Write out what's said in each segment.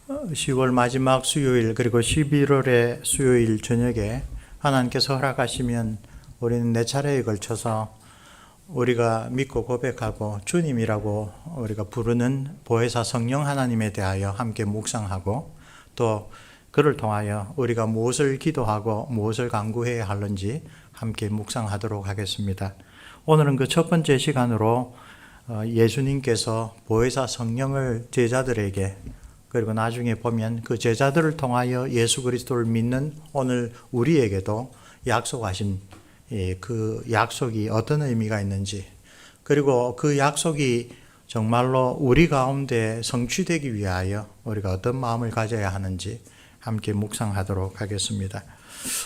10월 마지막 수요일 그리고 11월의 수요일 저녁에 하나님께서 허락하시면 우리는 네 차례에 걸쳐서 우리가 믿고 고백하고 주님이라고 우리가 부르는 보혜사 성령 하나님에 대하여 함께 묵상하고 또 그를 통하여 우리가 무엇을 기도하고 무엇을 간구해야 하는지 함께 묵상하도록 하겠습니다. 오늘은 그 첫 번째 시간으로 예수님께서 보혜사 성령을 제자들에게 그리고 나중에 보면 그 제자들을 통하여 예수 그리스도를 믿는 오늘 우리에게도 약속하신 그 약속이 어떤 의미가 있는지, 그리고 그 약속이 정말로 우리 가운데 성취되기 위하여 우리가 어떤 마음을 가져야 하는지 함께 묵상하도록 하겠습니다.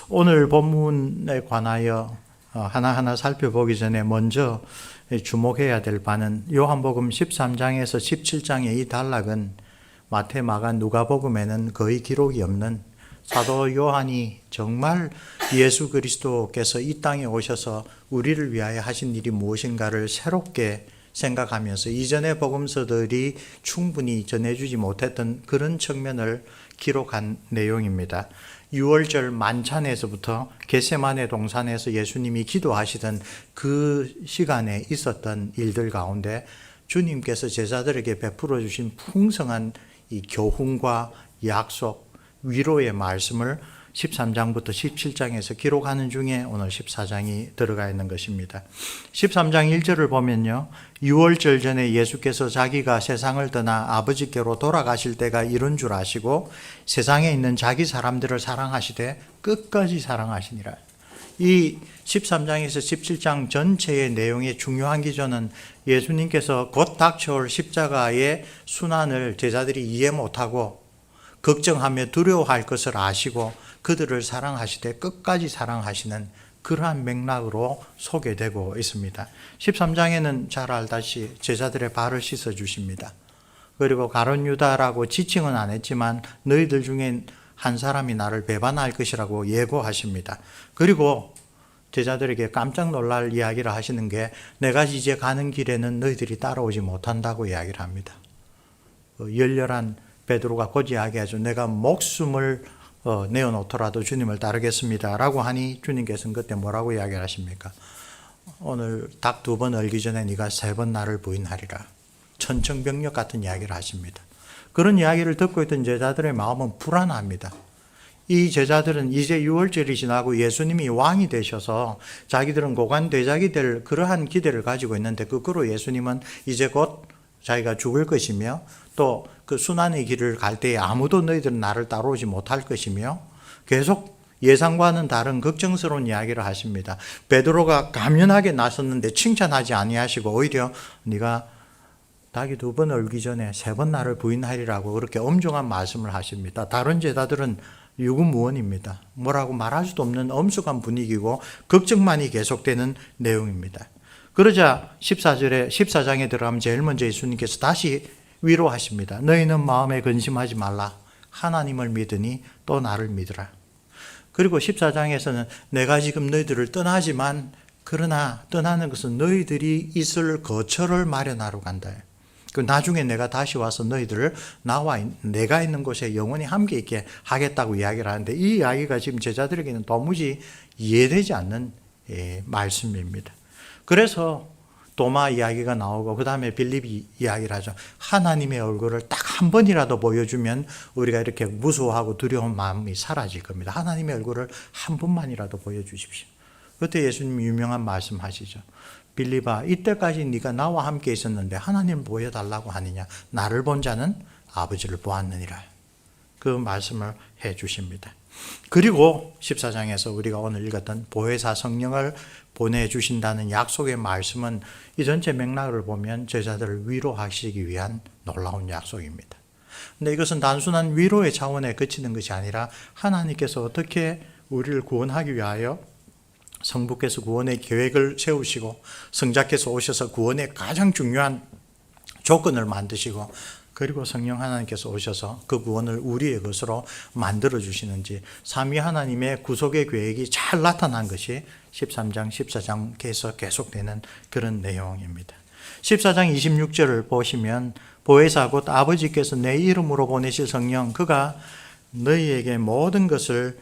오늘 본문에 관하여 하나하나 살펴보기 전에 먼저 주목해야 될 바는 요한복음 13장에서 17장의 이 단락은 마태, 마가, 누가복음에는 거의 기록이 없는 사도 요한이 정말 예수 그리스도께서 이 땅에 오셔서 우리를 위하여 하신 일이 무엇인가를 새롭게 생각하면서 이전의 복음서들이 충분히 전해주지 못했던 그런 측면을 기록한 내용입니다. 6월절 만찬에서부터 겟세마네 동산에서 예수님이 기도하시던 그 시간에 있었던 일들 가운데 주님께서 제자들에게 베풀어 주신 풍성한 이 교훈과 약속, 위로의 말씀을 13장부터 17장에서 기록하는 중에 오늘 14장이 들어가 있는 것입니다. 13장 1절을 보면요, 6월절 전에 예수께서 자기가 세상을 떠나 아버지께로 돌아가실 때가 이른 줄 아시고 세상에 있는 자기 사람들을 사랑하시되 끝까지 사랑하시니라. 이 13장에서 17장 전체의 내용의 중요한 기조는 예수님께서 곧 닥쳐올 십자가의 순환을 제자들이 이해 못하고 걱정하며 두려워할 것을 아시고 그들을 사랑하시되 끝까지 사랑하시는 그러한 맥락으로 소개되고 있습니다. 13장에는 잘 알다시피 제자들의 발을 씻어 주십니다. 그리고 가룟 유다라고 지칭은 안 했지만 너희들 중에 한 사람이 나를 배반할 것이라고 예고하십니다. 그리고 제자들에게 깜짝 놀랄 이야기를 하시는 게 내가 이제 가는 길에는 너희들이 따라오지 못한다고 이야기를 합니다. 열렬한 베드로가 곧 이야기하죠. 내가 목숨을 내어놓더라도 주님을 따르겠습니다 라고 하니 주님께서는 그때 뭐라고 이야기를 하십니까? 오늘 닭 2번 얼기 전에 네가 3번 나를 부인하리라. 천청병력 같은 이야기를 하십니다. 그런 이야기를 듣고 있던 제자들의 마음은 불안합니다. 이 제자들은 이제 6월절이 지나고 예수님이 왕이 되셔서 자기들은 고관대작이 될 그러한 기대를 가지고 있는데 거꾸로 예수님은 이제 곧 자기가 죽을 것이며 또 그 순환의 길을 갈 때에 아무도 너희들은 나를 따라오지 못할 것이며 계속 예상과는 다른 걱정스러운 이야기를 하십니다. 베드로가 가면하게 나섰는데 칭찬하지 아니하시고 오히려 네가 닭이 2번 얼기 전에 3번 나를 부인하리라고 그렇게 엄중한 말씀을 하십니다. 다른 제자들은 유구무원입니다. 뭐라고 말할 수도 없는 엄숙한 분위기고 걱정만이 계속되는 내용입니다. 그러자 14장에 들어가면 제일 먼저 예수님께서 다시 위로하십니다. 너희는 마음에 근심하지 말라. 하나님을 믿으니 또 나를 믿으라. 그리고 14장에서는 내가 지금 너희들을 떠나지만 그러나 떠나는 것은 너희들이 있을 거처를 마련하러 간다. 그 나중에 내가 다시 와서 너희들을 나와 내가 있는 곳에 영원히 함께 있게 하겠다고 이야기를 하는데 이 이야기가 지금 제자들에게는 도무지 이해되지 않는 말씀입니다. 그래서 도마 이야기가 나오고 그 다음에 빌립이 이야기를 하죠. 하나님의 얼굴을 딱 한 번이라도 보여주면 우리가 이렇게 무서워하고 두려운 마음이 사라질 겁니다. 하나님의 얼굴을 한 번만이라도 보여주십시오. 그때 예수님이 유명한 말씀하시죠. 빌립아, 이때까지 네가 나와 함께 있었는데 하나님을 보여달라고 하느냐? 나를 본 자는 아버지를 보았느니라. 그 말씀을 해 주십니다. 그리고 14장에서 우리가 오늘 읽었던 보혜사 성령을 보내주신다는 약속의 말씀은 이 전체 맥락을 보면 제자들을 위로하시기 위한 놀라운 약속입니다. 근데 이것은 단순한 위로의 차원에 그치는 것이 아니라 하나님께서 어떻게 우리를 구원하기 위하여 성부께서 구원의 계획을 세우시고 성자께서 오셔서 구원의 가장 중요한 조건을 만드시고 그리고 성령 하나님께서 오셔서 그 구원을 우리의 것으로 만들어 주시는지 삼위 하나님의 구속의 계획이 잘 나타난 것이 13장, 14장에서 계속되는 그런 내용입니다. 14장 26절을 보시면 보혜사 곧 아버지께서 내 이름으로 보내실 성령, 그가 너희에게 모든 것을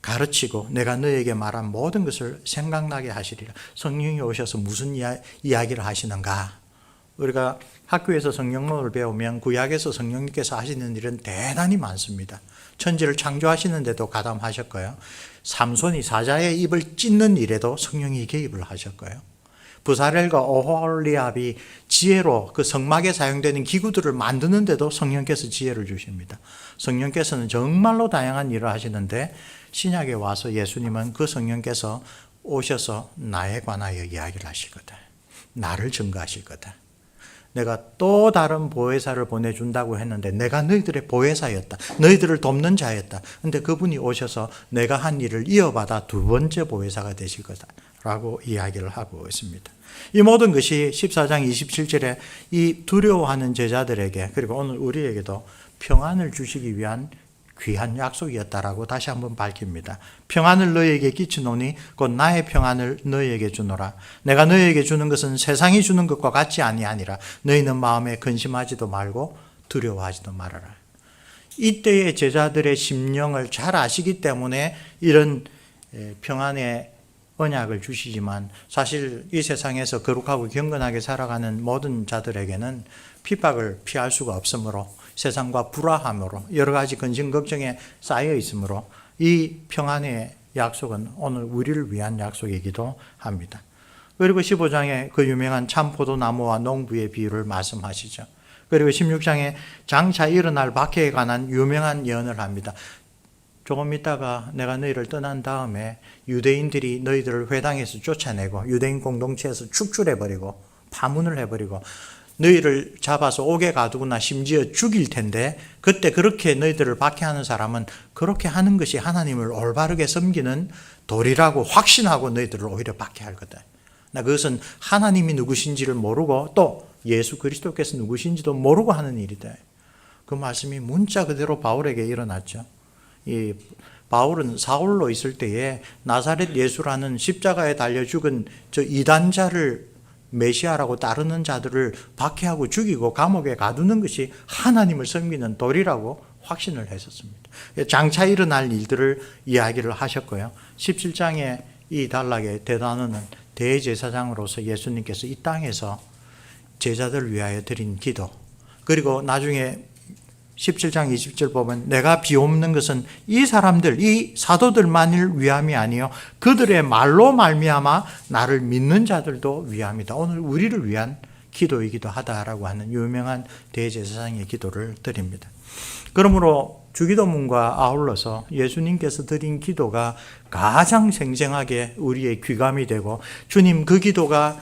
가르치고 내가 너희에게 말한 모든 것을 생각나게 하시리라. 성령이 오셔서 무슨 이야기를 하시는가? 우리가 학교에서 성경론을 배우면 구약에서 성령님께서 하시는 일은 대단히 많습니다. 천지를 창조하시는데도 가담하셨고요. 삼손이 사자의 입을 찢는 일에도 성령이 개입을 하셨고요. 부사렐과 오홀리압이 지혜로 그 성막에 사용되는 기구들을 만드는데도 성령께서 지혜를 주십니다. 성령께서는 정말로 다양한 일을 하시는데 신약에 와서 예수님은 그 성령께서 오셔서 나에 관하여 이야기를 하실 거다. 나를 증거하실 거다. 내가 또 다른 보혜사를 보내준다고 했는데 내가 너희들의 보혜사였다. 너희들을 돕는 자였다. 근데 그분이 오셔서 내가 한 일을 이어받아 두 번째 보혜사가 되실 거다. 라고 이야기를 하고 있습니다. 이 모든 것이 14장 27절에 이 두려워하는 제자들에게 그리고 오늘 우리에게도 평안을 주시기 위한 귀한 약속이었다라고 다시 한번 밝힙니다. 평안을 너희에게 끼치노니 곧 나의 평안을 너희에게 주노라. 내가 너희에게 주는 것은 세상이 주는 것과 같이 아니하니라. 너희는 마음에 근심하지도 말고 두려워하지도 말아라. 이때의 제자들의 심령을 잘 아시기 때문에 이런 평안의 언약을 주시지만 사실 이 세상에서 거룩하고 경건하게 살아가는 모든 자들에게는 핍박을 피할 수가 없으므로 세상과 불화함으로 여러 가지 근심 걱정에 쌓여 있으므로 이 평안의 약속은 오늘 우리를 위한 약속이기도 합니다. 그리고 15장에 그 유명한 참포도나무와 농부의 비유를 말씀하시죠. 그리고 16장에 장차 일어날 박해에 관한 유명한 예언을 합니다. 조금 있다가 내가 너희를 떠난 다음에 유대인들이 너희들을 회당에서 쫓아내고 유대인 공동체에서 축출해버리고 파문을 해버리고 너희를 잡아서 옥에 가두거나 심지어 죽일 텐데 그때 그렇게 너희들을 박해하는 사람은 그렇게 하는 것이 하나님을 올바르게 섬기는 도리라고 확신하고 너희들을 오히려 박해할 거다. 나 그것은 하나님이 누구신지를 모르고 또 예수 그리스도께서 누구신지도 모르고 하는 일이다. 그 말씀이 문자 그대로 바울에게 일어났죠. 이 바울은 사울로 있을 때에 나사렛 예수라는 십자가에 달려 죽은 저 이단자를 메시아라고 따르는 자들을 박해하고 죽이고 감옥에 가두는 것이 하나님을 섬기는 도리라고 확신을 했었습니다. 장차 일어날 일들을 이야기를 하셨고요. 17장에 이 단락의 대단원은 대제사장으로서 예수님께서 이 땅에서 제자들을 위하여 드린 기도, 그리고 나중에 17장 20절 보면 내가 비옵는 것은 이 사람들, 이 사도들만을 위함이 아니요 그들의 말로 말미암아 나를 믿는 자들도 위함이다. 오늘 우리를 위한 기도이기도 하다라고 하는 유명한 대제사장의 기도를 드립니다. 그러므로 주기도문과 아울러서 예수님께서 드린 기도가 가장 생생하게 우리의 귀감이 되고 주님 그 기도가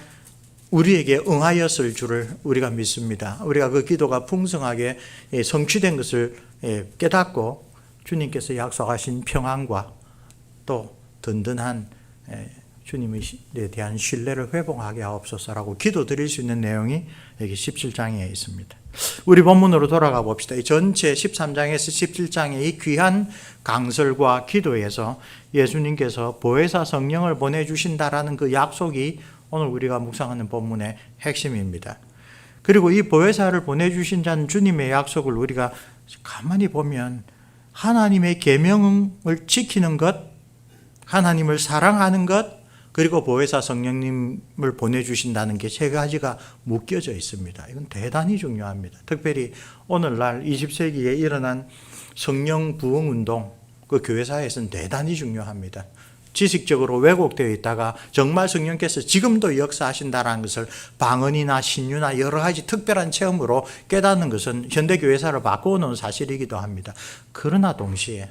우리에게 응하였을 줄을 우리가 믿습니다. 우리가 그 기도가 풍성하게 성취된 것을 깨닫고 주님께서 약속하신 평안과 또 든든한 주님에 대한 신뢰를 회복하게 하옵소서라고 기도드릴 수 있는 내용이 여기 17장에 있습니다. 우리 본문으로 돌아가 봅시다. 이 전체 13장에서 17장의 이 귀한 강설과 기도에서 예수님께서 보혜사 성령을 보내주신다라는 그 약속이 오늘 우리가 묵상하는 본문의 핵심입니다. 그리고 이 보혜사를 보내주신 자는 주님의 약속을 우리가 가만히 보면 하나님의 계명을 지키는 것, 하나님을 사랑하는 것, 그리고 보혜사 성령님을 보내주신다는 게 세 가지가 묶여져 있습니다. 이건 대단히 중요합니다. 특별히 오늘날 20세기에 일어난 성령 부흥 운동, 그 교회사에서는 대단히 중요합니다. 지식적으로 왜곡되어 있다가 정말 성령께서 지금도 역사하신다는 것을 방언이나 신유나 여러 가지 특별한 체험으로 깨닫는 것은 현대교회사를 바꾸어놓은 사실이기도 합니다. 그러나 동시에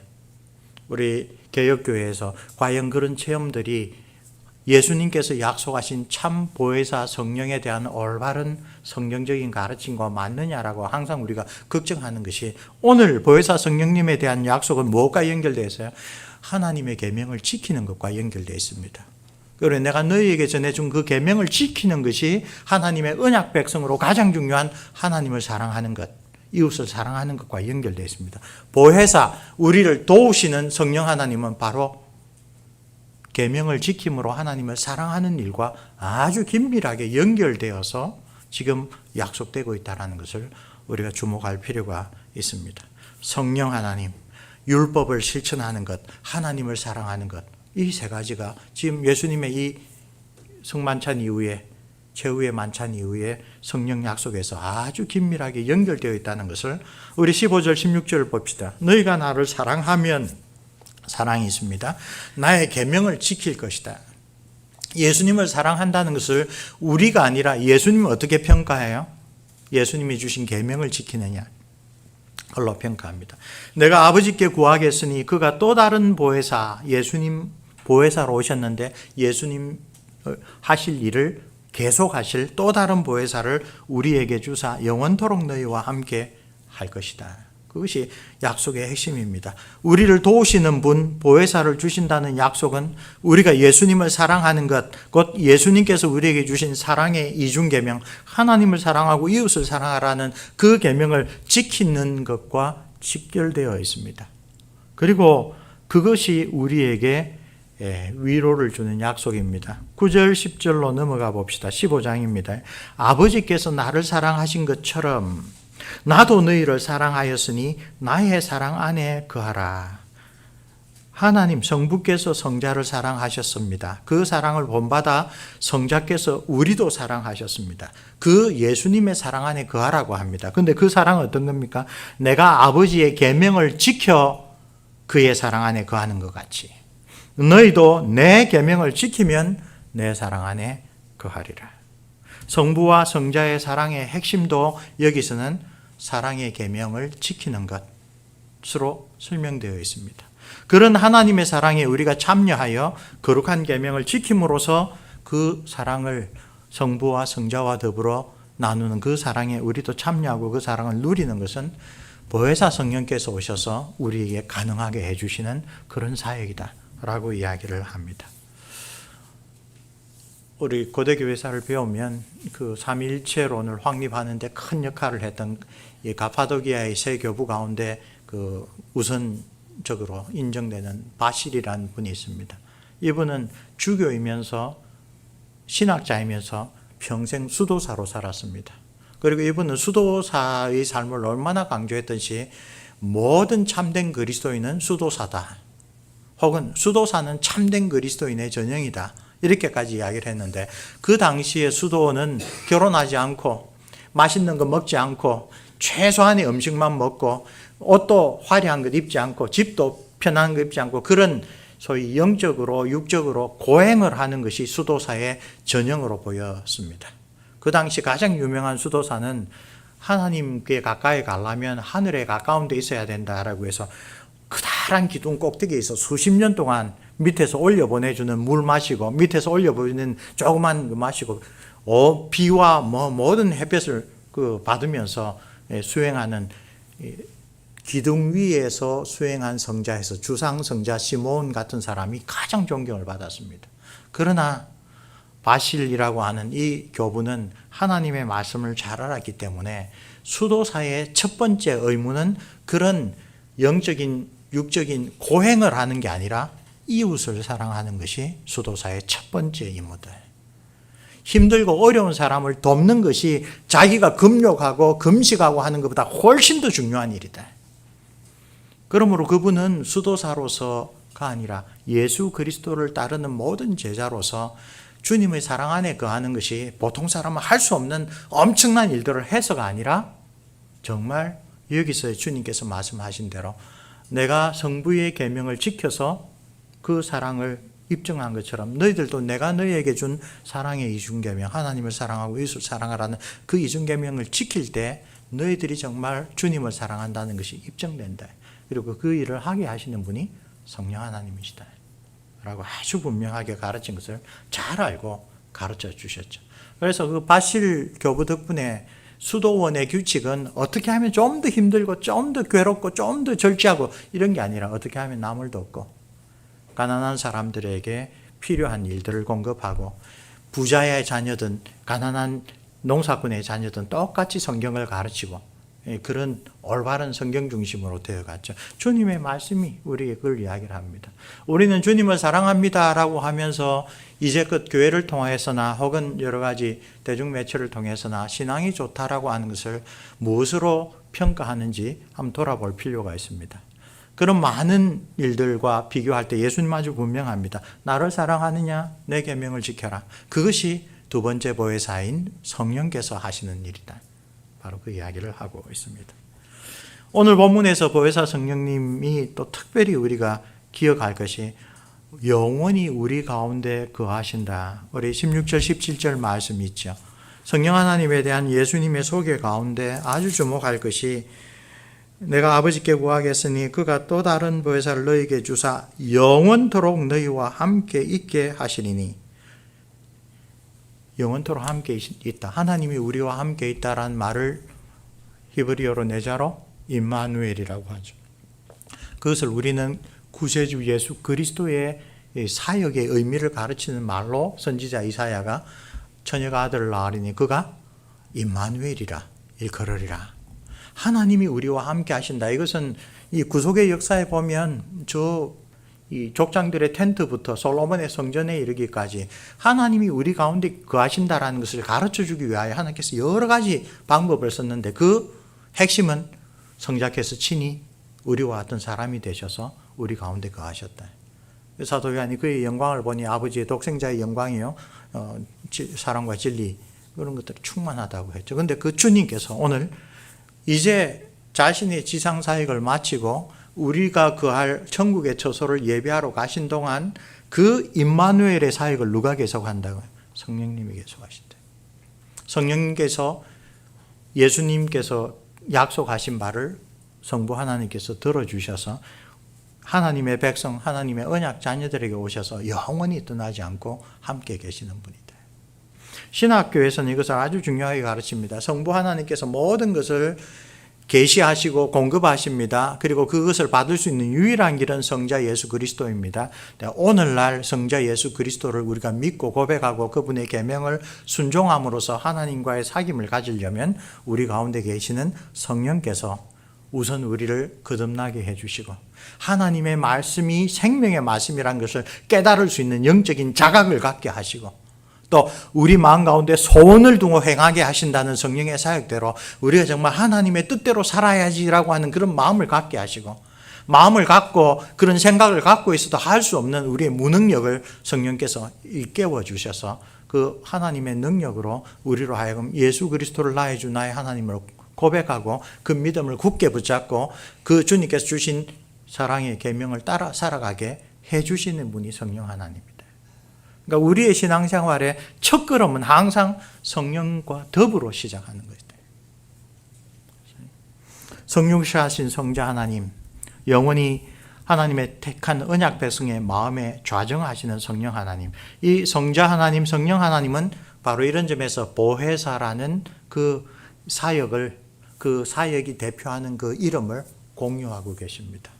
우리 개혁교회에서 과연 그런 체험들이 예수님께서 약속하신 참 보혜사 성령에 대한 올바른 성경적인 가르침과 맞느냐라고 항상 우리가 걱정하는 것이 오늘 보혜사 성령님에 대한 약속은 무엇과 연결되어 있어요? 하나님의 계명을 지키는 것과 연결되어 있습니다. 그리고 내가 너희에게 전해준 그 계명을 지키는 것이 하나님의 언약 백성으로 가장 중요한 하나님을 사랑하는 것, 이웃을 사랑하는 것과 연결되어 있습니다. 보혜사, 우리를 도우시는 성령 하나님은 바로 계명을 지킴으로 하나님을 사랑하는 일과 아주 긴밀하게 연결되어서 지금 약속되고 있다는 것을 우리가 주목할 필요가 있습니다. 성령 하나님, 율법을 실천하는 것, 하나님을 사랑하는 것, 이 세 가지가 지금 예수님의 이 성만찬 이후에, 최후의 만찬 이후에 성령 약속에서 아주 긴밀하게 연결되어 있다는 것을 우리 15절 16절 봅시다. 너희가 나를 사랑하면, 사랑이 있습니다, 나의 계명을 지킬 것이다. 예수님을 사랑한다는 것을 우리가 아니라 예수님은 어떻게 평가해요? 예수님이 주신 계명을 지키느냐, 그걸로 평가합니다. 내가 아버지께 구하겠으니 그가 또 다른 보혜사, 예수님 보혜사로 오셨는데 예수님 하실 일을 계속하실 또 다른 보혜사를 우리에게 주사 영원토록 너희와 함께 할 것이다. 그것이 약속의 핵심입니다. 우리를 도우시는 분, 보혜사를 주신다는 약속은 우리가 예수님을 사랑하는 것, 곧 예수님께서 우리에게 주신 사랑의 이중계명, 하나님을 사랑하고 이웃을 사랑하라는 그 계명을 지키는 것과 직결되어 있습니다. 그리고 그것이 우리에게 위로를 주는 약속입니다. 9절 10절로 넘어가 봅시다. 15장입니다. 아버지께서 나를 사랑하신 것처럼 나도 너희를 사랑하였으니 나의 사랑 안에 거하라. 하나님 성부께서 성자를 사랑하셨습니다. 그 사랑을 본받아 성자께서 우리도 사랑하셨습니다. 그 예수님의 사랑 안에 거하라고 합니다. 그런데 그 사랑은 어떤 겁니까? 내가 아버지의 계명을 지켜 그의 사랑 안에 거하는 것 같이 너희도 내 계명을 지키면 내 사랑 안에 거하리라. 성부와 성자의 사랑의 핵심도 여기서는 사랑의 계명을 지키는 것으로 설명되어 있습니다. 그런 하나님의 사랑에 우리가 참여하여 거룩한 계명을 지킴으로써 그 사랑을 성부와 성자와 더불어 나누는 그 사랑에 우리도 참여하고 그 사랑을 누리는 것은 보혜사 성령께서 오셔서 우리에게 가능하게 해주시는 그런 사역이다 라고 이야기를 합니다. 우리 고대교회사를 배우면 그 삼위일체론을 확립하는데 큰 역할을 했던 이 가파도기아의 세 교부 가운데 그 우선적으로 인정되는 바실이라는 분이 있습니다. 이분은 주교이면서 신학자이면서 평생 수도사로 살았습니다. 그리고 이분은 수도사의 삶을 얼마나 강조했던지 모든 참된 그리스도인은 수도사다. 혹은 수도사는 참된 그리스도인의 전형이다. 이렇게까지 이야기를 했는데 그 당시에 수도는 결혼하지 않고 맛있는 거 먹지 않고 최소한의 음식만 먹고 옷도 화려한 것 입지 않고 집도 편한 거 입지 않고 그런 소위 영적으로 육적으로 고행을 하는 것이 수도사의 전형으로 보였습니다. 그 당시 가장 유명한 수도사는 하나님께 가까이 가려면 하늘에 가까운 데 있어야 된다라고 해서 커다란 기둥 꼭대기에 있어 수십 년 동안 밑에서 올려보내주는 물 마시고 밑에서 올려보내는 조그만 거 마시고 비와 모든 햇볕을 받으면서 수행하는 기둥 위에서 수행한 성자에서 주상 성자 시몬 같은 사람이 가장 존경을 받았습니다. 그러나 바실이라고 하는 이 교부는 하나님의 말씀을 잘 알았기 때문에 수도사의 첫 번째 의무는 그런 영적인 육적인 고행을 하는 게 아니라 이웃을 사랑하는 것이 수도사의 첫 번째 임무다. 힘들고 어려운 사람을 돕는 것이 자기가 금욕하고 금식하고 하는 것보다 훨씬 더 중요한 일이다. 그러므로 그분은 수도사로서가 아니라 예수 그리스도를 따르는 모든 제자로서 주님의 사랑 안에 거하는 것이 보통 사람은 할 수 없는 엄청난 일들을 해서가 아니라 정말 여기서 주님께서 말씀하신 대로 내가 성부의 계명을 지켜서 그 사랑을 입증한 것처럼 너희들도 내가 너희에게 준 사랑의 이중계명, 하나님을 사랑하고 이웃을 사랑하라는 그 이중계명을 지킬 때 너희들이 정말 주님을 사랑한다는 것이 입증된다. 그리고 그 일을 하게 하시는 분이 성령 하나님이시다 라고 아주 분명하게 가르친 것을 잘 알고 가르쳐 주셨죠. 그래서 그 바실 교부 덕분에 수도원의 규칙은 어떻게 하면 좀 더 힘들고 좀 더 괴롭고 좀 더 절제하고 이런 게 아니라 어떻게 하면 남을 돕고 가난한 사람들에게 필요한 일들을 공급하고 부자의 자녀든 가난한 농사꾼의 자녀든 똑같이 성경을 가르치고 그런 올바른 성경 중심으로 되어갔죠. 주님의 말씀이 우리에게 그걸 이야기를 합니다. 우리는 주님을 사랑합니다라고 하면서 이제껏 교회를 통해서나 혹은 여러 가지 대중매체를 통해서나 신앙이 좋다라고 하는 것을 무엇으로 평가하는지 한번 돌아볼 필요가 있습니다. 그런 많은 일들과 비교할 때 예수님 아주 분명합니다. 나를 사랑하느냐? 내 계명을 지켜라. 그것이 두 번째 보혜사인 성령께서 하시는 일이다. 바로 그 이야기를 하고 있습니다. 오늘 본문에서 보혜사 성령님이 또 특별히 우리가 기억할 것이 영원히 우리 가운데 거하신다. 우리 16절 17절 말씀이 있죠. 성령 하나님에 대한 예수님의 소개 가운데 아주 주목할 것이 내가 아버지께 구하겠으니 그가 또 다른 보혜사를 너희에게 주사 영원토록 너희와 함께 있게 하시리니. 영원토록 함께 있다. 하나님이 우리와 함께 있다라는 말을 히브리어로 내자로 임마누엘이라고 하죠. 그것을 우리는 구세주 예수 그리스도의 사역의 의미를 가르치는 말로 선지자 이사야가 처녀가 아들을 낳으리니 그가 임마누엘이라 일컬으리라. 하나님이 우리와 함께 하신다. 이것은 이 구속의 역사에 보면 이 족장들의 텐트부터 솔로몬의 성전에 이르기까지 하나님이 우리 가운데 거하신다라는 것을 가르쳐주기 위하여 하나님께서 여러 가지 방법을 썼는데 그 핵심은 성자께서 친히 우리와 같은 사람이 되셔서 우리 가운데 거하셨다. 사도 요한이 그의 영광을 보니 아버지의 독생자의 영광이요 사랑과 진리 그런 것들이 충만하다고 했죠. 그런데 그 주님께서 오늘 이제 자신의 지상사역을 마치고 우리가 거할 천국의 처소를 예배하러 가신 동안 그 임마누엘의 사역을 누가 계속한다고요? 성령님이 계속하신대요. 성령님께서 예수님께서 약속하신 바를 성부 하나님께서 들어주셔서 하나님의 백성, 하나님의 언약 자녀들에게 오셔서 영원히 떠나지 않고 함께 계시는 분이다. 신학교에서는 이것을 아주 중요하게 가르칩니다. 성부 하나님께서 모든 것을 계시하시고 공급하십니다. 그리고 그것을 받을 수 있는 유일한 길은 성자 예수 그리스도입니다. 오늘날 성자 예수 그리스도를 우리가 믿고 고백하고 그분의 계명을 순종함으로써 하나님과의 사귐을 가지려면 우리 가운데 계시는 성령께서 우선 우리를 거듭나게 해주시고 하나님의 말씀이 생명의 말씀이라는 것을 깨달을 수 있는 영적인 자각을 갖게 하시고 또 우리 마음 가운데 소원을 두고 행하게 하신다는 성령의 사역대로 우리가 정말 하나님의 뜻대로 살아야지라고 하는 그런 마음을 갖게 하시고 마음을 갖고 그런 생각을 갖고 있어도 할 수 없는 우리의 무능력을 성령께서 일깨워 주셔서 그 하나님의 능력으로 우리로 하여금 예수 그리스도를 나의 주 나의 하나님으로 고백하고 그 믿음을 굳게 붙잡고 그 주님께서 주신 사랑의 계명을 따라 살아가게 해주시는 분이 성령 하나님입니다. 그러니까 우리의 신앙생활의 첫 걸음은 항상 성령과 더불어 시작하는 것이다. 성육시하신 성자 하나님, 영원히 하나님의 택한 언약 백성의 마음에 좌정하시는 성령 하나님, 이 성자 하나님, 성령 하나님은 바로 이런 점에서 보혜사라는 그 사역이 대표하는 그 이름을 공유하고 계십니다.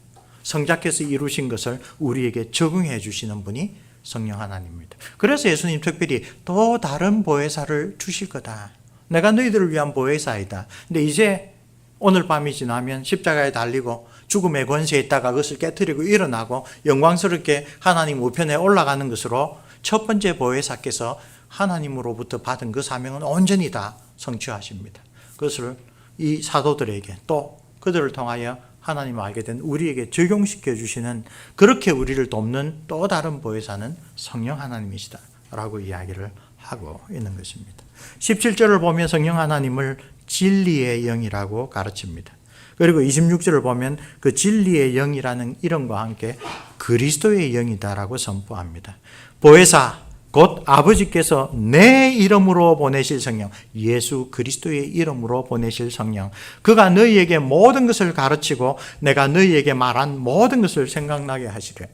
성자께서 이루신 것을 우리에게 적응해 주시는 분이 성령 하나님입니다. 그래서 예수님 특별히 또 다른 보혜사를 주실 거다. 내가 너희들을 위한 보혜사이다. 근데 이제 오늘 밤이 지나면 십자가에 달리고 죽음의 권세에 있다가 그것을 깨뜨리고 일어나고 영광스럽게 하나님 우편에 올라가는 것으로 첫 번째 보혜사께서 하나님으로부터 받은 그 사명은 온전히 다 성취하십니다. 그것을 이 사도들에게 또 그들을 통하여 하나님을 알게 된 우리에게 적용시켜 주시는 그렇게 우리를 돕는 또 다른 보혜사는 성령 하나님이시다 라고 이야기를 하고 있는 것입니다. 17절을 보면 성령 하나님을 진리의 영이라고 가르칩니다. 그리고 26절을 보면 그 진리의 영이라는 이름과 함께 그리스도의 영이다라고 선포합니다. 보혜사 곧 아버지께서 내 이름으로 보내실 성령, 예수 그리스도의 이름으로 보내실 성령, 그가 너희에게 모든 것을 가르치고 내가 너희에게 말한 모든 것을 생각나게 하시래.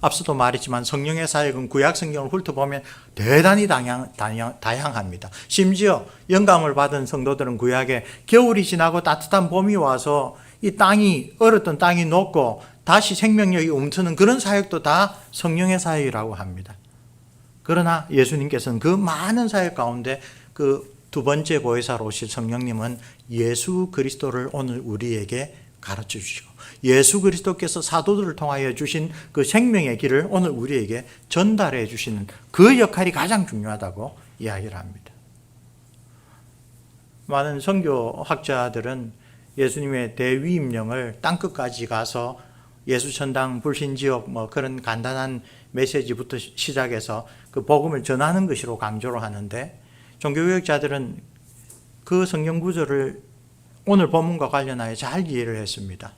앞서도 말했지만 성령의 사역은 구약 성경을 훑어보면 대단히 다양합니다. 심지어 영감을 받은 성도들은 구약에 겨울이 지나고 따뜻한 봄이 와서 이 땅이 얼었던 땅이 녹고 다시 생명력이 움트는 그런 사역도 다 성령의 사역이라고 합니다. 그러나 예수님께서는 그 많은 사역 가운데 그 두 번째 보혜사로 오실 성령님은 예수 그리스도를 오늘 우리에게 가르쳐 주시고 예수 그리스도께서 사도들을 통하여 주신 그 생명의 길을 오늘 우리에게 전달해 주시는 그 역할이 가장 중요하다고 이야기를 합니다. 많은 선교학자들은 예수님의 대위임령을 땅끝까지 가서 예수천당 불신지옥 그런 간단한 메시지부터 시작해서 그 복음을 전하는 것으로 강조를 하는데, 종교개혁자들은 그 성경 구절을 오늘 본문과 관련하여 잘 이해를 했습니다.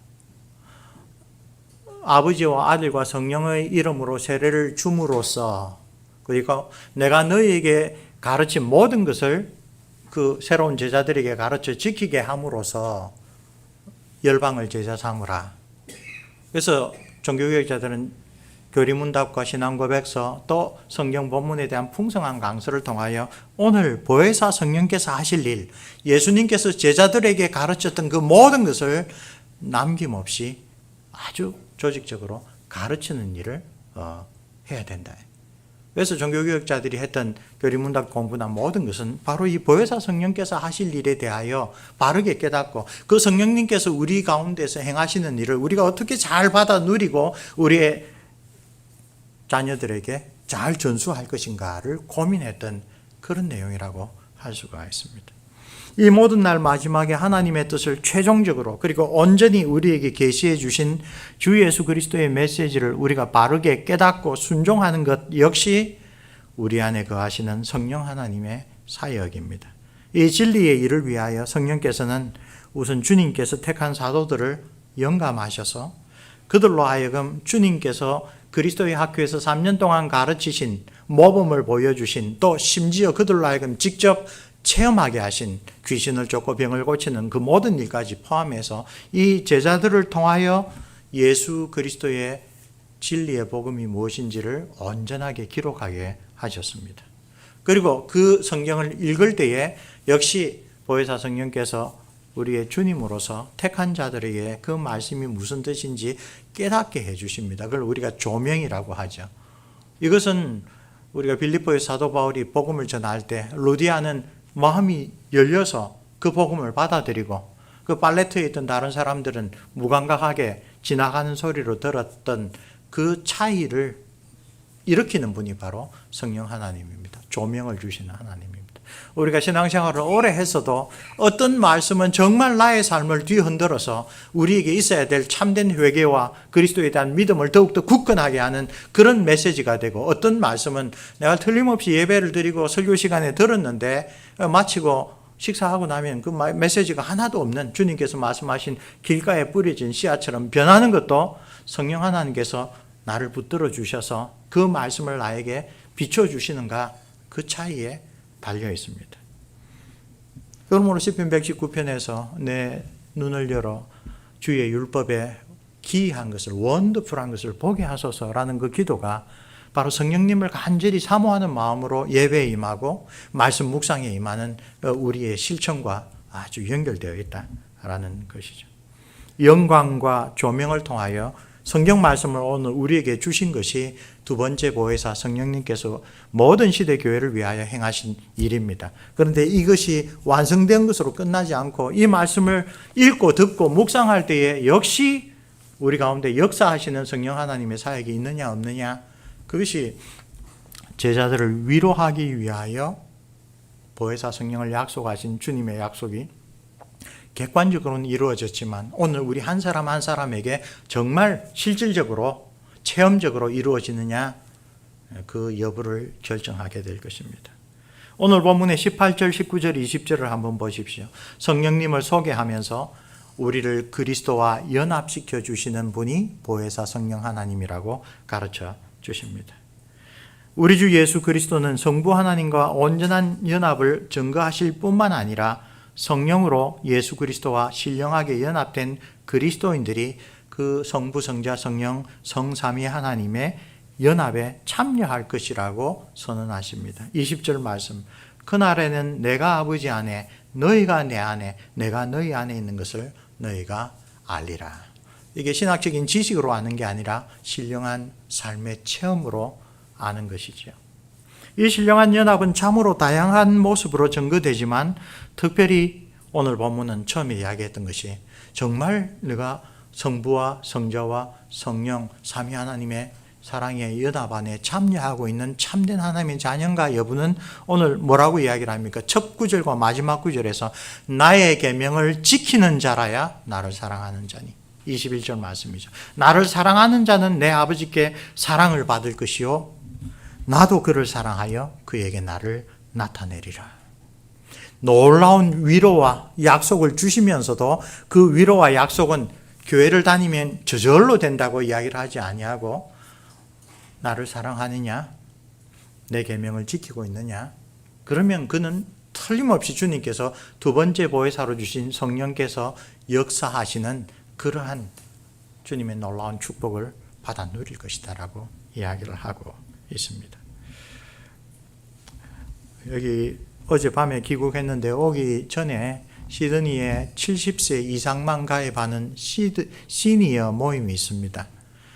아버지와 아들과 성령의 이름으로 세례를 줌으로써, 그리고 내가 너희에게 가르친 모든 것을 그 새로운 제자들에게 가르쳐 지키게 함으로써 열방을 제자 삼으라. 그래서 종교개혁자들은 교리문답과 신앙고백서 또 성경 본문에 대한 풍성한 강서를 통하여 오늘 보혜사 성령께서 하실 일, 예수님께서 제자들에게 가르쳤던 그 모든 것을 남김없이 아주 조직적으로 가르치는 일을 해야 된다. 그래서 종교개혁자들이 했던 교리문답 공부나 모든 것은 바로 이 보혜사 성령께서 하실 일에 대하여 바르게 깨닫고 그 성령님께서 우리 가운데서 행하시는 일을 우리가 어떻게 잘 받아 누리고 우리의 자녀들에게 잘 전수할 것인가를 고민했던 그런 내용이라고 할 수가 있습니다. 이 모든 날 마지막에 하나님의 뜻을 최종적으로 그리고 온전히 우리에게 계시해 주신 주 예수 그리스도의 메시지를 우리가 바르게 깨닫고 순종하는 것 역시 우리 안에 거하시는 성령 하나님의 사역입니다. 이 진리의 일을 위하여 성령께서는 우선 주님께서 택한 사도들을 영감하셔서 그들로 하여금 주님께서 그리스도의 학교에서 3년 동안 가르치신 모범을 보여주신, 또 심지어 그들로 하여금 직접 체험하게 하신, 귀신을 쫓고 병을 고치는 그 모든 일까지 포함해서 이 제자들을 통하여 예수 그리스도의 진리의 복음이 무엇인지를 온전하게 기록하게 하셨습니다. 그리고 그 성경을 읽을 때에 역시 보혜사 성령께서 우리의 주님으로서 택한 자들에게 그 말씀이 무슨 뜻인지 깨닫게 해주십니다. 그걸 우리가 조명이라고 하죠. 이것은 우리가 빌립보의 사도 바울이 복음을 전할 때 루디아는 마음이 열려서 그 복음을 받아들이고 그 팔레트에 있던 다른 사람들은 무감각하게 지나가는 소리로 들었던 그 차이를 일으키는 분이 바로 성령 하나님입니다. 조명을 주시는 하나님입니다. 우리가 신앙생활을 오래 했어도 어떤 말씀은 정말 나의 삶을 뒤흔들어서 우리에게 있어야 될 참된 회개와 그리스도에 대한 믿음을 더욱더 굳건하게 하는 그런 메시지가 되고, 어떤 말씀은 내가 틀림없이 예배를 드리고 설교 시간에 들었는데 마치고 식사하고 나면 그 메시지가 하나도 없는, 주님께서 말씀하신 길가에 뿌려진 씨앗처럼 변하는 것도 성령 하나님께서 나를 붙들어 주셔서 그 말씀을 나에게 비춰주시는가, 그 차이에 달려 있습니다. 그러므로 시편 119편에서 내 눈을 열어 주의 율법에 기이한 것을, 원더풀한 것을 보게 하소서라는 그 기도가 바로 성령님을 간절히 사모하는 마음으로 예배에 임하고 말씀 묵상에 임하는 우리의 실천과 아주 연결되어 있다라는 것이죠. 영광과 조명을 통하여 성경 말씀을 오늘 우리에게 주신 것이 두 번째 보혜사 성령님께서 모든 시대 교회를 위하여 행하신 일입니다. 그런데 이것이 완성된 것으로 끝나지 않고 이 말씀을 읽고 듣고 묵상할 때에 역시 우리 가운데 역사하시는 성령 하나님의 사역이 있느냐 없느냐, 그것이 제자들을 위로하기 위하여 보혜사 성령을 약속하신 주님의 약속이 객관적으로는 이루어졌지만 오늘 우리 한 사람 한 사람에게 정말 실질적으로 체험적으로 이루어지느냐, 그 여부를 결정하게 될 것입니다. 오늘 본문의 18절, 19절, 20절을 한번 보십시오. 성령님을 소개하면서 우리를 그리스도와 연합시켜 주시는 분이 보혜사 성령 하나님이라고 가르쳐 주십니다. 우리 주 예수 그리스도는 성부 하나님과 온전한 연합을 증거하실 뿐만 아니라 성령으로 예수 그리스도와 신령하게 연합된 그리스도인들이 그 성부, 성자, 성령, 성삼위 하나님의 연합에 참여할 것이라고 선언하십니다. 20절 말씀, 그날에는 내가 아버지 안에, 너희가 내 안에, 내가 너희 안에 있는 것을 너희가 알리라. 이게 신학적인 지식으로 아는 게 아니라 신령한 삶의 체험으로 아는 것이죠. 이 신령한 연합은 참으로 다양한 모습으로 증거되지만 특별히 오늘 본문은 처음에 이야기했던 것이 정말 내가 성부와 성자와 성령 삼위 하나님의 사랑의 연합 안에 참여하고 있는 참된 하나님의 자녀인가 여부는 오늘 뭐라고 이야기를 합니까? 첫 구절과 마지막 구절에서 나의 계명을 지키는 자라야 나를 사랑하는 자니. 21절 말씀이죠. 나를 사랑하는 자는 내 아버지께 사랑을 받을 것이요 나도 그를 사랑하여 그에게 나를 나타내리라. 놀라운 위로와 약속을 주시면서도 그 위로와 약속은 교회를 다니면 저절로 된다고 이야기를 하지 아니하고 나를 사랑하느냐? 내 계명을 지키고 있느냐? 그러면 그는 틀림없이 주님께서 두 번째 보혜사로 주신 성령께서 역사하시는 그러한 주님의 놀라운 축복을 받아 누릴 것이다라고 이야기를 하고 있습니다. 여기 어젯밤에 귀국했는데 오기 전에 시드니에 70세 이상만 가입하는 시니어 모임이 있습니다.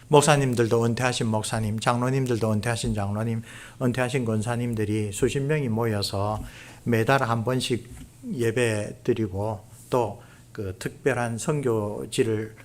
목사님들도 은퇴하신 목사님, 장로님들도 은퇴하신 장로님, 은퇴하신 권사님들이 수십 명이 모여서 매달 한 번씩 예배 드리고 또 그 특별한 선교지를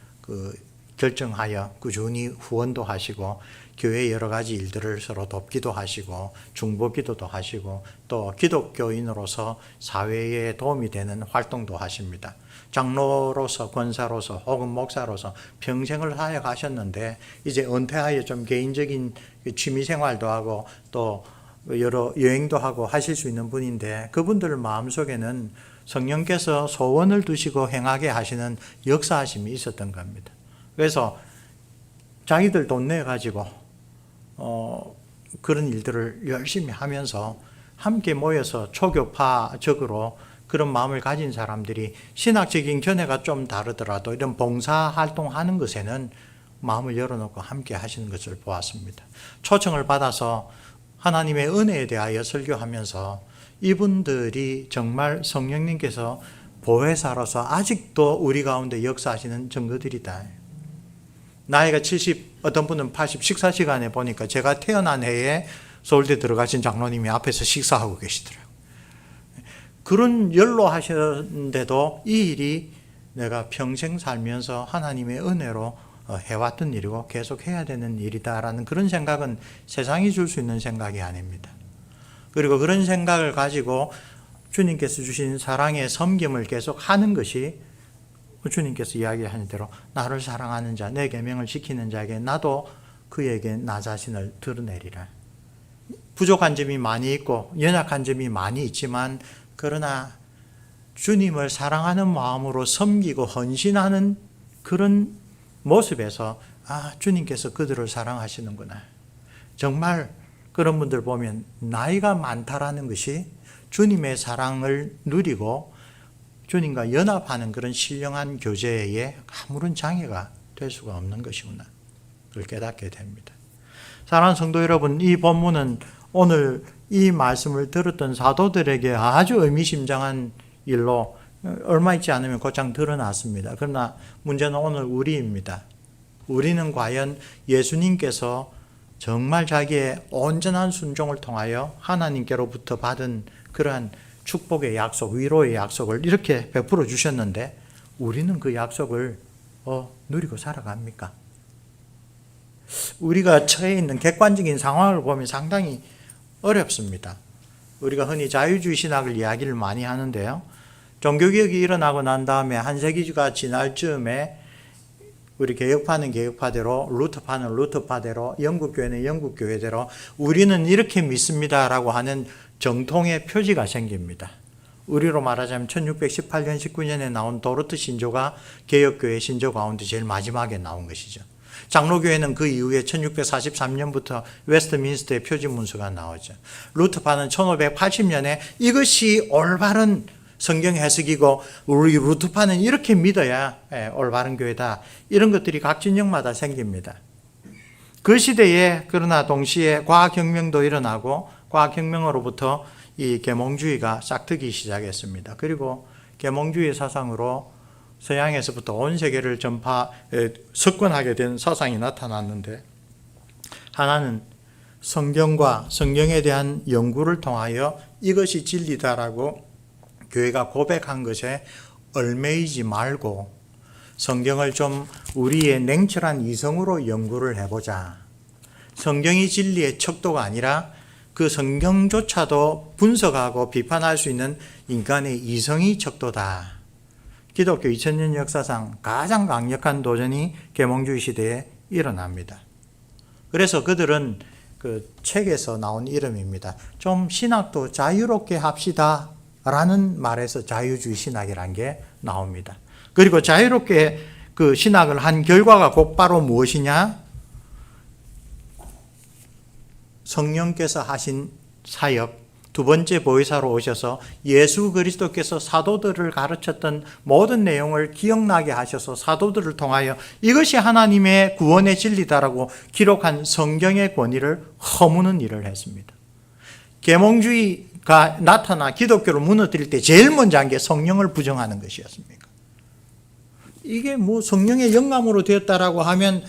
결정하여 꾸준히 후원도 하시고 교회 여러 가지 일들을 서로 돕기도 하시고 중보기도도 하시고 또 기독교인으로서 사회에 도움이 되는 활동도 하십니다. 장로로서 권사로서 혹은 목사로서 평생을 하여 가셨는데 이제 은퇴하여 좀 개인적인 취미생활도 하고 또 여러 여행도 하고 하실 수 있는 분인데 그분들 마음속에는 성령께서 소원을 두시고 행하게 하시는 역사하심이 있었던 겁니다. 그래서 자기들 돈 내가지고 그런 일들을 열심히 하면서 함께 모여서 초교파적으로 그런 마음을 가진 사람들이 신학적인 견해가 좀 다르더라도 이런 봉사활동하는 것에는 마음을 열어놓고 함께 하시는 것을 보았습니다. 초청을 받아서 하나님의 은혜에 대하여 설교하면서 이분들이 정말 성령님께서 보혜사로서 아직도 우리 가운데 역사하시는 증거들이다. 나이가 70, 어떤 분은 80, 식사 시간에 보니까 제가 태어난 해에 서울대 들어가신 장로님이 앞에서 식사하고 계시더라고요. 그런 연로하셨는데도 이 일이 내가 평생 살면서 하나님의 은혜로 해왔던 일이고 계속 해야 되는 일이다라는 그런 생각은 세상이 줄 수 있는 생각이 아닙니다. 그리고 그런 생각을 가지고 주님께서 주신 사랑의 섬김을 계속 하는 것이 주님께서 이야기하는 대로 나를 사랑하는 자, 내 계명을 지키는 자에게 나도 그에게 나 자신을 드러내리라. 부족한 점이 많이 있고 연약한 점이 많이 있지만 그러나 주님을 사랑하는 마음으로 섬기고 헌신하는 그런 모습에서 주님께서 그들을 사랑하시는구나. 정말 그런 분들 보면 나이가 많다라는 것이 주님의 사랑을 누리고 주님과 연합하는 그런 신령한 교제에 아무런 장애가 될 수가 없는 것이구나. 그걸 깨닫게 됩니다. 사랑하는 성도 여러분, 이 본문은 오늘 이 말씀을 들었던 사도들에게 아주 의미심장한 일로 얼마 있지 않으면 곧장 드러났습니다. 그러나 문제는 오늘 우리입니다. 우리는 과연 예수님께서 정말 자기의 온전한 순종을 통하여 하나님께로부터 받은 그러한 축복의 약속, 위로의 약속을 이렇게 베풀어 주셨는데 우리는 그 약속을 누리고 살아갑니까? 우리가 처해 있는 객관적인 상황을 보면 상당히 어렵습니다. 우리가 흔히 자유주의 신학을 이야기를 많이 하는데요. 종교개혁이 일어나고 난 다음에 한 세기가 지날 즈음에 우리 개혁파는 개혁파대로, 루터파는 루터파대로, 영국교회는 영국교회대로 우리는 이렇게 믿습니다라고 하는 정통의 표지가 생깁니다. 우리로 말하자면 1618년, 19년에 나온 도르트 신조가 개혁교회 신조 가운데 제일 마지막에 나온 것이죠. 장로교회는 그 이후에 1643년부터 웨스트민스터의 표지문서가 나오죠. 루터파는 1580년에 이것이 올바른 성경 해석이고 우리 루터파는 이렇게 믿어야 올바른 교회다. 이런 것들이 각 진영마다 생깁니다. 그 시대에 그러나 동시에 과학혁명도 일어나고 과학혁명으로부터 이 계몽주의가 싹트기 시작했습니다. 그리고 계몽주의 사상으로 서양에서부터 온 세계를 석권하게 된 사상이 나타났는데 하나는 성경과 성경에 대한 연구를 통하여 이것이 진리다라고 교회가 고백한 것에 얽매이지 말고 성경을 좀 우리의 냉철한 이성으로 연구를 해보자. 성경이 진리의 척도가 아니라 그 성경조차도 분석하고 비판할 수 있는 인간의 이성이 척도다. 기독교 2000년 역사상 가장 강력한 도전이 계몽주의 시대에 일어납니다. 그래서 그들은 그 책에서 나온 이름입니다. 좀 신학도 자유롭게 합시다 라는 말에서 자유주의 신학이라는 게 나옵니다. 그리고 자유롭게 그 신학을 한 결과가 곧바로 무엇이냐? 성령께서 하신 사역, 두 번째 보혜사로 오셔서 예수 그리스도께서 사도들을 가르쳤던 모든 내용을 기억나게 하셔서 사도들을 통하여 이것이 하나님의 구원의 진리다라고 기록한 성경의 권위를 허무는 일을 했습니다. 계몽주의가 나타나 기독교를 무너뜨릴 때 제일 먼저 한 게 성령을 부정하는 것이었습니까? 이게 뭐 성령의 영감으로 되었다라고 하면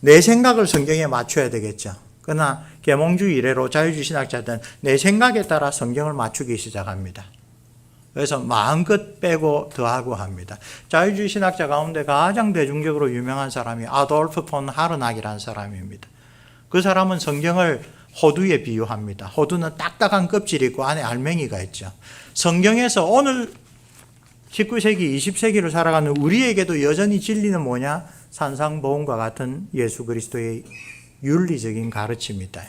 내 생각을 성경에 맞춰야 되겠죠. 그러나 계몽주의 이래로 자유주의 신학자들은 내 생각에 따라 성경을 맞추기 시작합니다. 그래서 마음껏 빼고 더하고 합니다. 자유주의 신학자 가운데 가장 대중적으로 유명한 사람이 아돌프 폰 하르낙이라는 사람입니다. 그 사람은 성경을 호두에 비유합니다. 호두는 딱딱한 껍질이 있고 안에 알맹이가 있죠. 성경에서 오늘 19세기, 20세기를 살아가는 우리에게도 여전히 진리는 뭐냐? 산상보험과 같은 예수 그리스도의 윤리적인 가르침이다.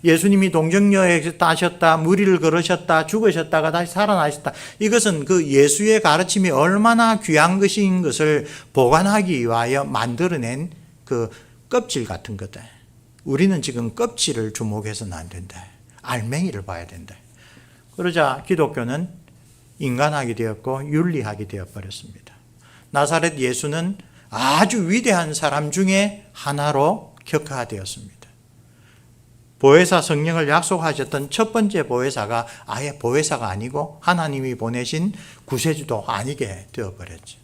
예수님이 동정여에 따셨다, 무리를 걸으셨다, 죽으셨다가 다시 살아나셨다. 이것은 그 예수의 가르침이 얼마나 귀한 것인 것을 보관하기 위하여 만들어낸 그 껍질 같은 거다. 우리는 지금 껍질을 주목해서는 안 된다. 알맹이를 봐야 된다. 그러자 기독교는 인간학이 되었고 윤리학이 되어버렸습니다. 나사렛 예수는 아주 위대한 사람 중에 하나로 격화되었습니다. 보혜사 성령을 약속하셨던 첫 번째 보혜사가 아예 보혜사가 아니고 하나님이 보내신 구세주도 아니게 되어버렸죠.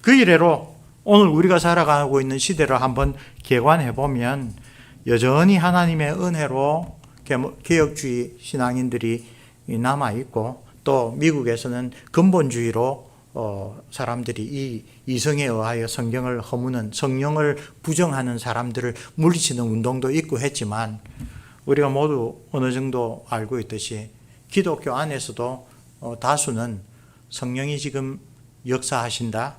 그 이래로 오늘 우리가 살아가고 있는 시대를 한번 개관해 보면 여전히 하나님의 은혜로 개혁주의 신앙인들이 남아있고 또 미국에서는 근본주의로 사람들이 이 이성에 의하여 성경을 허무는 성령을 부정하는 사람들을 물리치는 운동도 있고 했지만 우리가 모두 어느 정도 알고 있듯이 기독교 안에서도 다수는 성령이 지금 역사하신다.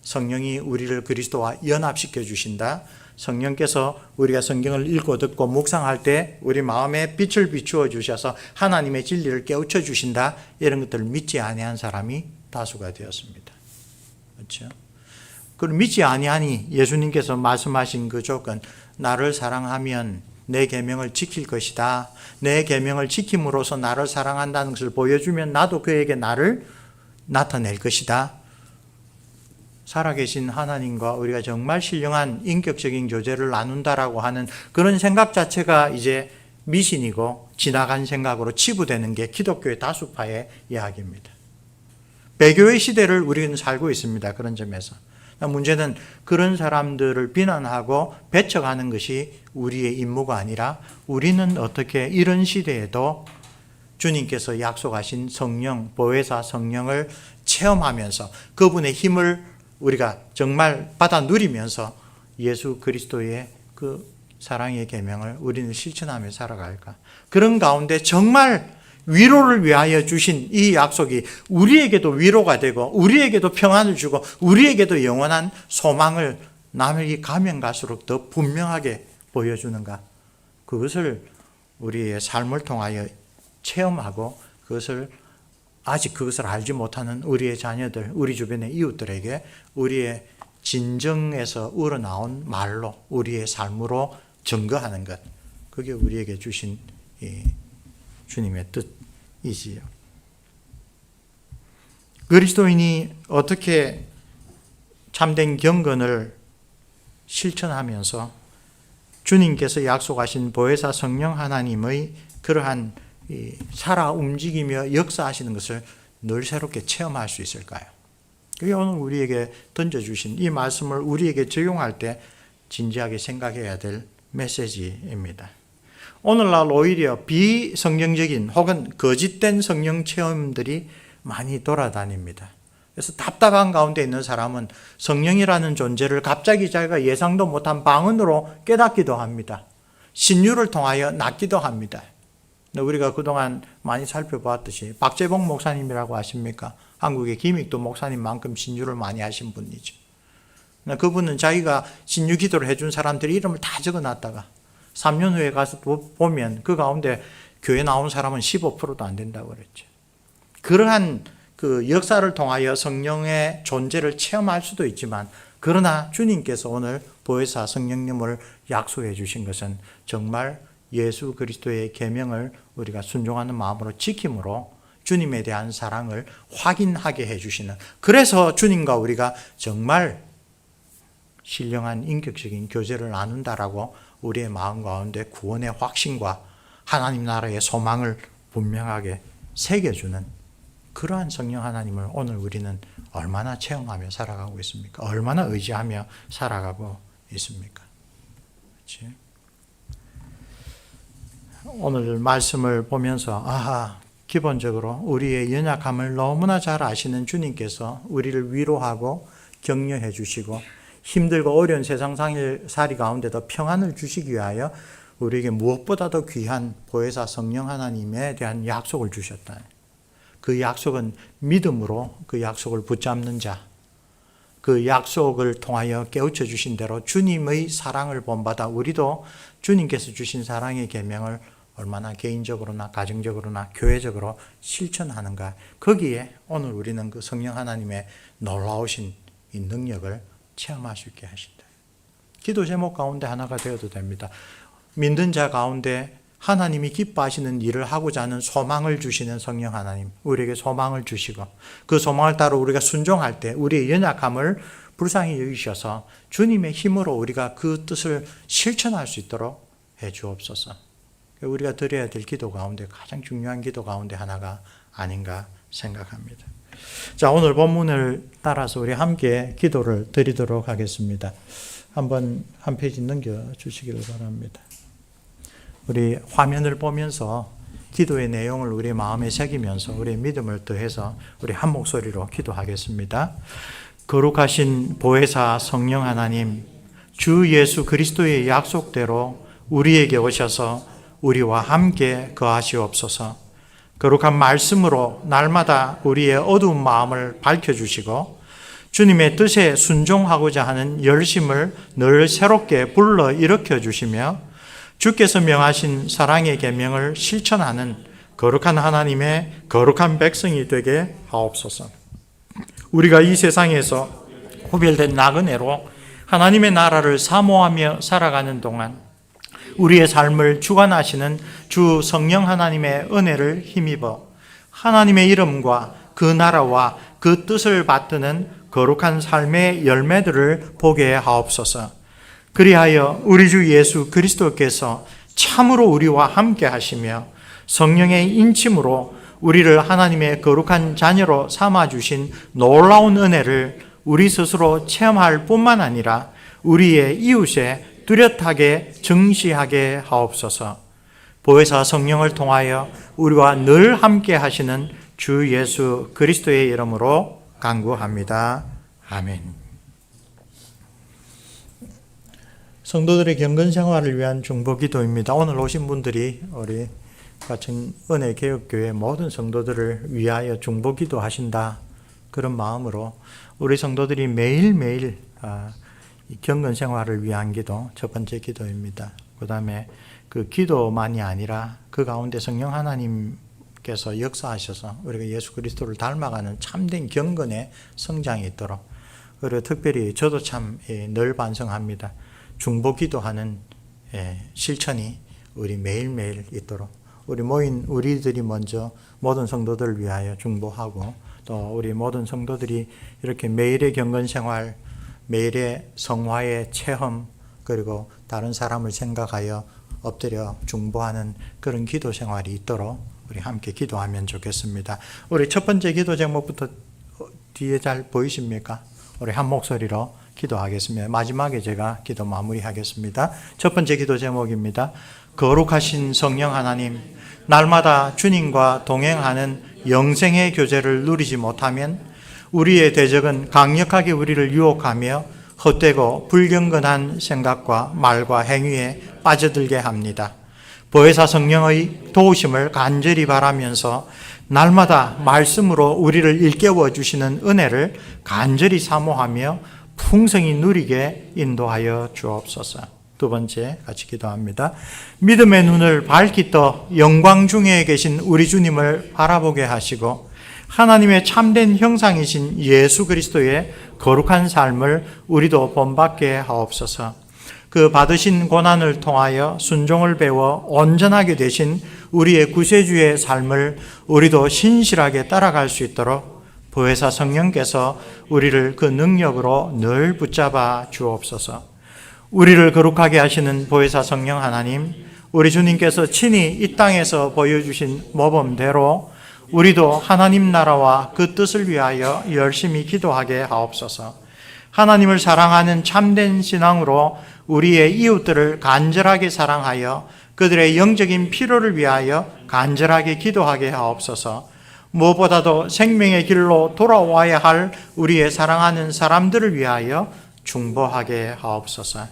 성령이 우리를 그리스도와 연합시켜 주신다. 성령께서 우리가 성경을 읽고 듣고 묵상할 때 우리 마음에 빛을 비추어 주셔서 하나님의 진리를 깨우쳐 주신다. 이런 것들을 믿지 아니한 사람이 다수가 되었습니다. 그렇죠? 그걸 믿지 아니하니 예수님께서 말씀하신 그 조건, 나를 사랑하면 내 계명을 지킬 것이다. 내 계명을 지킴으로써 나를 사랑한다는 것을 보여주면 나도 그에게 나를 나타낼 것이다. 살아계신 하나님과 우리가 정말 신령한 인격적인 교제를 나눈다라고 하는 그런 생각 자체가 이제 미신이고 지나간 생각으로 치부되는 게 기독교의 다수파의 이야기입니다. 배교의 시대를 우리는 살고 있습니다. 그런 점에서. 문제는 그런 사람들을 비난하고 배척하는 것이 우리의 임무가 아니라 우리는 어떻게 이런 시대에도 주님께서 약속하신 성령, 보혜사 성령을 체험하면서 그분의 힘을 우리가 정말 받아 누리면서 예수 그리스도의 그 사랑의 계명을 우리는 실천하며 살아갈까? 그런 가운데 정말 위로를 위하여 주신 이 약속이 우리에게도 위로가 되고 우리에게도 평안을 주고 우리에게도 영원한 소망을 남에게 가면 갈수록 더 분명하게 보여주는가? 그것을 우리의 삶을 통하여 체험하고 아직 그것을 알지 못하는 우리의 자녀들, 우리 주변의 이웃들에게 우리의 진정에서 우러나온 말로 우리의 삶으로 증거하는 것. 그게 우리에게 주신 주님의 뜻이지요. 그리스도인이 어떻게 참된 경건을 실천하면서 주님께서 약속하신 보혜사 성령 하나님의 그러한 살아 움직이며 역사하시는 것을 늘 새롭게 체험할 수 있을까요? 그게 오늘 우리에게 던져주신 이 말씀을 우리에게 적용할 때 진지하게 생각해야 될 메시지입니다. 오늘날 오히려 비성경적인 혹은 거짓된 성령 체험들이 많이 돌아다닙니다. 그래서 답답한 가운데 있는 사람은 성령이라는 존재를 갑자기 자기가 예상도 못한 방언으로 깨닫기도 합니다. 신유를 통하여 낫기도 합니다. 우리가 그동안 많이 살펴보았듯이 박재봉 목사님이라고 아십니까? 한국의 김익도 목사님만큼 신유를 많이 하신 분이죠. 그분은 자기가 신유 기도를 해준 사람들의 이름을 다 적어놨다가 3년 후에 가서 보면 그 가운데 교회 나온 사람은 15%도 안 된다고 그랬죠. 그러한 그 역사를 통하여 성령의 존재를 체험할 수도 있지만, 그러나 주님께서 오늘 보혜사 성령님을 약속해 주신 것은 정말 예수 그리스도의 계명을 우리가 순종하는 마음으로 지킴으로 주님에 대한 사랑을 확인하게 해주시는, 그래서 주님과 우리가 정말 신령한 인격적인 교제를 나눈다라고 우리의 마음 가운데 구원의 확신과 하나님 나라의 소망을 분명하게 새겨주는 그러한 성령 하나님을 오늘 우리는 얼마나 체험하며 살아가고 있습니까? 얼마나 의지하며 살아가고 있습니까? 그렇지? 오늘 말씀을 보면서 기본적으로 우리의 연약함을 너무나 잘 아시는 주님께서 우리를 위로하고 격려해 주시고 힘들고 어려운 세상살이 가운데도 평안을 주시기 위하여 우리에게 무엇보다도 귀한 보혜사 성령 하나님에 대한 약속을 주셨다. 그 약속은 믿음으로 그 약속을 붙잡는 자, 그 약속을 통하여 깨우쳐 주신 대로 주님의 사랑을 본받아 우리도 주님께서 주신 사랑의 계명을 얼마나 개인적으로나 가정적으로나 교회적으로 실천하는가, 거기에 오늘 우리는 그 성령 하나님의 놀라우신 이 능력을 체험할 수 있게 하신다. 기도 제목 가운데 하나가 되어도 됩니다. 믿는 자 가운데 하나님이 기뻐하시는 일을 하고자 하는 소망을 주시는 성령 하나님, 우리에게 소망을 주시고 그 소망을 따라 우리가 순종할 때 우리의 연약함을 불쌍히 여기셔서 주님의 힘으로 우리가 그 뜻을 실천할 수 있도록 해 주옵소서. 우리가 드려야 될 기도 가운데 가장 중요한 기도 가운데 하나가 아닌가 생각합니다. 자, 오늘 본문을 따라서 우리 함께 기도를 드리도록 하겠습니다. 한번 한 페이지 넘겨주시기를 바랍니다. 우리 화면을 보면서 기도의 내용을 우리 마음에 새기면서 우리의 믿음을 더해서 우리 한 목소리로 기도하겠습니다. 거룩하신 보혜사 성령 하나님, 주 예수 그리스도의 약속대로 우리에게 오셔서 우리와 함께 거하시옵소서. 거룩한 말씀으로 날마다 우리의 어두운 마음을 밝혀주시고 주님의 뜻에 순종하고자 하는 열심을 늘 새롭게 불러 일으켜 주시며 주께서 명하신 사랑의 계명을 실천하는 거룩한 하나님의 거룩한 백성이 되게 하옵소서. 우리가 이 세상에서 구별된 나그네로 하나님의 나라를 사모하며 살아가는 동안 우리의 삶을 주관하시는 주 성령 하나님의 은혜를 힘입어 하나님의 이름과 그 나라와 그 뜻을 받드는 거룩한 삶의 열매들을 보게 하옵소서. 그리하여 우리 주 예수 그리스도께서 참으로 우리와 함께 하시며 성령의 인침으로 우리를 하나님의 거룩한 자녀로 삼아주신 놀라운 은혜를 우리 스스로 체험할 뿐만 아니라 우리의 이웃에 뚜렷하게 증시하게 하옵소서. 보혜사 성령을 통하여 우리와 늘 함께 하시는 주 예수 그리스도의 이름으로 간구합니다. 아멘. 성도들의 경건 생활을 위한 중보 기도입니다. 오늘 오신 분들이 우리 같은 은혜개혁교회 모든 성도들을 위하여 중보 기도하신다, 그런 마음으로 우리 성도들이 매일매일 경건 생활을 위한 기도, 첫 번째 기도입니다. 그 다음에 그 기도만이 아니라 그 가운데 성령 하나님께서 역사하셔서 우리가 예수 그리스도를 닮아가는 참된 경건의 성장이 있도록, 그리고 특별히 저도 참 늘 반성합니다. 중보 기도하는 실천이 우리 매일매일 있도록 우리 모인 우리들이 먼저 모든 성도들을 위하여 중보하고, 또 우리 모든 성도들이 이렇게 매일의 경건 생활, 매일의 성화의 체험, 그리고 다른 사람을 생각하여 엎드려 중보하는 그런 기도 생활이 있도록 우리 함께 기도하면 좋겠습니다. 우리 첫 번째 기도 제목부터 뒤에 잘 보이십니까? 우리 한 목소리로 기도하겠습니다. 마지막에 제가 기도 마무리하겠습니다. 첫 번째 기도 제목입니다. 거룩하신 성령 하나님, 날마다 주님과 동행하는 영생의 교제를 누리지 못하면 우리의 대적은 강력하게 우리를 유혹하며 헛되고 불경건한 생각과 말과 행위에 빠져들게 합니다. 보혜사 성령의 도우심을 간절히 바라면서 날마다 말씀으로 우리를 일깨워 주시는 은혜를 간절히 사모하며 풍성히 누리게 인도하여 주옵소서. 두 번째 같이 기도합니다. 믿음의 눈을 밝히 떠 영광 중에 계신 우리 주님을 바라보게 하시고 하나님의 참된 형상이신 예수 그리스도의 거룩한 삶을 우리도 본받게 하옵소서. 그 받으신 고난을 통하여 순종을 배워 온전하게 되신 우리의 구세주의 삶을 우리도 신실하게 따라갈 수 있도록 보혜사 성령께서 우리를 그 능력으로 늘 붙잡아 주옵소서. 우리를 거룩하게 하시는 보혜사 성령 하나님, 우리 주님께서 친히 이 땅에서 보여주신 모범대로 우리도 하나님 나라와 그 뜻을 위하여 열심히 기도하게 하옵소서. 하나님을 사랑하는 참된 신앙으로 우리의 이웃들을 간절하게 사랑하여 그들의 영적인 필요를 위하여 간절하게 기도하게 하옵소서. 무엇보다도 생명의 길로 돌아와야 할 우리의 사랑하는 사람들을 위하여 중보하게 하옵소서.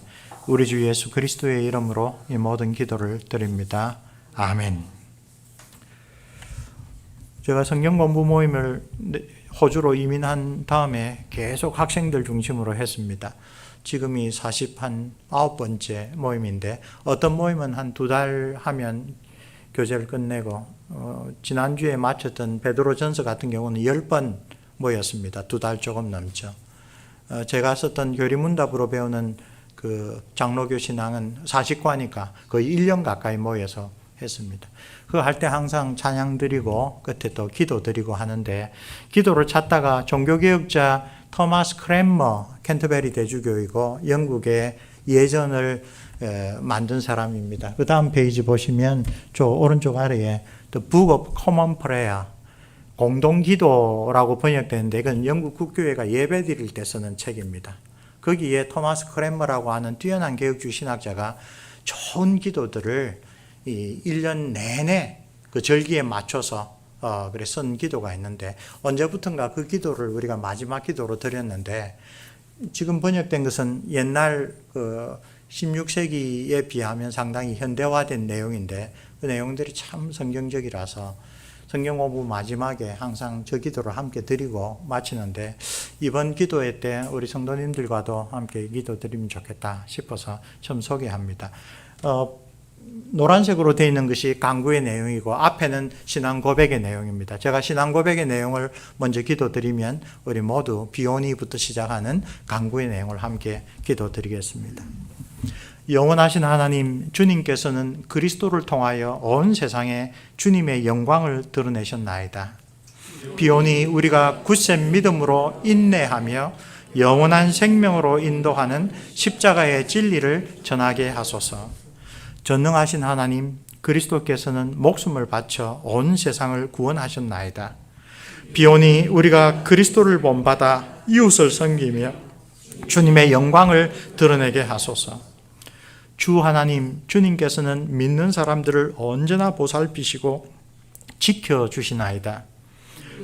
우리 주 예수 그리스도의 이름으로 이 모든 기도를 드립니다. 아멘. 제가 성경 공부 모임을 호주로 이민한 다음에 계속 학생들 중심으로 했습니다. 지금이 49번째 모임인데 어떤 모임은 한 2달 하면 교제를 끝내고 지난주에 마쳤던 베드로전서 같은 경우는 10번 모였습니다. 2달 조금 넘죠. 제가 썼던 교리문답으로 배우는 그 장로교 신앙은 40과니까 거의 1년 가까이 모여서 했습니다. 그거 할 때 항상 찬양 드리고 끝에 또 기도 드리고 하는데 기도를 찾다가 종교개혁자 토마스 크랜머, 캔터베리 대주교이고 영국의 예전을 만든 사람입니다. 그 다음 페이지 보시면 저 오른쪽 아래에 The Book of Common Prayer, 공동기도라고 번역되는데 이건 영국 국교회가 예배 드릴 때 쓰는 책입니다. 거기에 토마스 크랜머라고 하는 뛰어난 개혁주의 신학자가 좋은 기도들을 1년 내내 그 절기에 맞춰서 그래 쓴 기도가 있는데 언제부턴가 그 기도를 우리가 마지막 기도로 드렸는데 지금 번역된 것은 옛날 그 16세기에 비하면 상당히 현대화된 내용인데 그 내용들이 참 성경적이라서 성경 공부 마지막에 항상 저 기도를 함께 드리고 마치는데 이번 기도회 때 우리 성도님들과도 함께 기도 드리면 좋겠다 싶어서 좀 소개합니다. 노란색으로 되어 있는 것이 강구의 내용이고 앞에는 신앙 고백의 내용입니다. 제가 신앙 고백의 내용을 먼저 기도드리면 우리 모두 비오니부터 시작하는 강구의 내용을 함께 기도드리겠습니다. 영원하신 하나님, 주님께서는 그리스도를 통하여 온 세상에 주님의 영광을 드러내셨나이다. 비오니 우리가 굳센 믿음으로 인내하며 영원한 생명으로 인도하는 십자가의 진리를 전하게 하소서. 전능하신 하나님, 그리스도께서는 목숨을 바쳐 온 세상을 구원하셨나이다. 비오니 우리가 그리스도를 본받아 이웃을 섬기며 주님의 영광을 드러내게 하소서. 주 하나님, 주님께서는 믿는 사람들을 언제나 보살피시고 지켜주시나이다.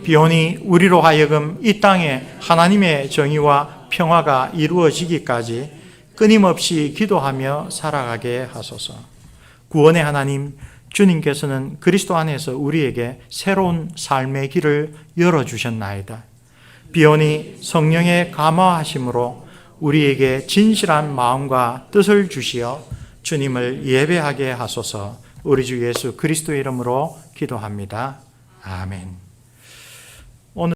비오니 우리로 하여금 이 땅에 하나님의 정의와 평화가 이루어지기까지 끊임없이 기도하며 살아가게 하소서. 구원의 하나님, 주님께서는 그리스도 안에서 우리에게 새로운 삶의 길을 열어주셨나이다. 비오니 성령의 감화하심으로 우리에게 진실한 마음과 뜻을 주시어 주님을 예배하게 하소서. 우리 주 예수 그리스도의 이름으로 기도합니다. 아멘.